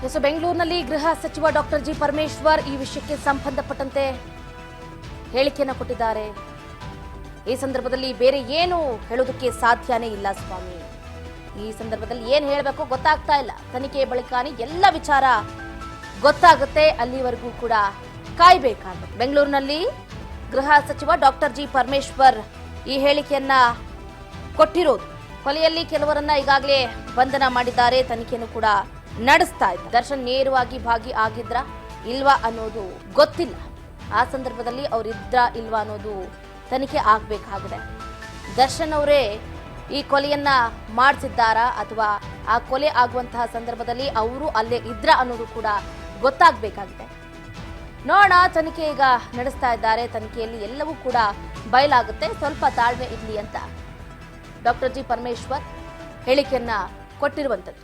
S ಬೆಂಗಳೂರಿನಲ್ಲಿ ಗೃಹ ಸಚಿವ ಡಾಕ್ಟರ್ ಜಿ ಪರಮೇಶ್ವರ್ ಈ ವಿಷಯಕ್ಕೆ ಸಂಬಂಧಪಟ್ಟಂತೆ ಹೇಳಿಕೆಯನ್ನು ಕೊಟ್ಟಿದ್ದಾರೆ. ಈ ಸಂದರ್ಭದಲ್ಲಿ ಬೇರೆ ಏನು ಹೇಳೋದಕ್ಕೆ ಸಾಧ್ಯನೇ ಇಲ್ಲ ಸ್ವಾಮಿ. ಈ ಸಂದರ್ಭದಲ್ಲಿ ಏನು ಹೇಳಬೇಕು ಗೊತ್ತಾಗ್ತಾ ಇಲ್ಲ. ತನಿಖೆ ಬಳಿಕನೇ ಎಲ್ಲ ವಿಚಾರ ಗೊತ್ತಾಗುತ್ತೆ, ಅಲ್ಲಿವರೆಗೂ ಕೂಡ ಕಾಯಬೇಕಾಗುತ್ತೆ. ಬೆಂಗಳೂರಿನಲ್ಲಿ ಗೃಹ ಸಚಿವ ಡಾಕ್ಟರ್ ಜಿ ಪರಮೇಶ್ವರ್ ಈ ಹೇಳಿಕೆಯನ್ನ ಕೊಟ್ಟಿರೋದು. ಕೊಲೆಯಲ್ಲಿ ಕೆಲವರನ್ನ ಈಗಾಗಲೇ ಬಂಧನ ಮಾಡಿದ್ದಾರೆ, ತನಿಖೆಯನ್ನು ಕೂಡ ನಡೆಸ್ತಾ ಇದ್ದಾರೆ. ದರ್ಶನ್ ನೇರವಾಗಿ ಭಾಗಿ ಆಗಿದ್ರ ಇಲ್ವಾ ಅನ್ನೋದು ಗೊತ್ತಿಲ್ಲ. ಆ ಸಂದರ್ಭದಲ್ಲಿ ಅವರಿದ್ರ ಇಲ್ವಾ ಅನ್ನೋದು ತನಿಖೆ ಆಗಬೇಕಾಗಿದೆ. ದರ್ಶನ್ ಅವರೇ ಈ ಕೊಲೆಯನ್ನ ಮಾಡಿಸಿದ್ದಾರಾ ಅಥವಾ ಆ ಕೊಲೆ ಆಗುವಂತಹ ಸಂದರ್ಭದಲ್ಲಿ ಅವರು ಅಲ್ಲೇ ಇದ್ರ ಅನ್ನೋದು ಕೂಡ ಗೊತ್ತಾಗಬೇಕಾಗಿದೆ. ನೋಡೋಣ, ತನಿಖೆ ಈಗ ನಡೆಸ್ತಾ ಇದ್ದಾರೆ. ತನಿಖೆಯಲ್ಲಿ ಎಲ್ಲವೂ ಕೂಡ ಬಯಲಾಗುತ್ತೆ. ಸ್ವಲ್ಪ ತಾಳ್ಮೆ ಇರಲಿ ಅಂತ ಡಾಕ್ಟರ್ ಜಿ ಪರಮೇಶ್ವರ್ ಹೇಳಿಕೆಯನ್ನ ಕೊಟ್ಟಿರುವಂಥದ್ದು.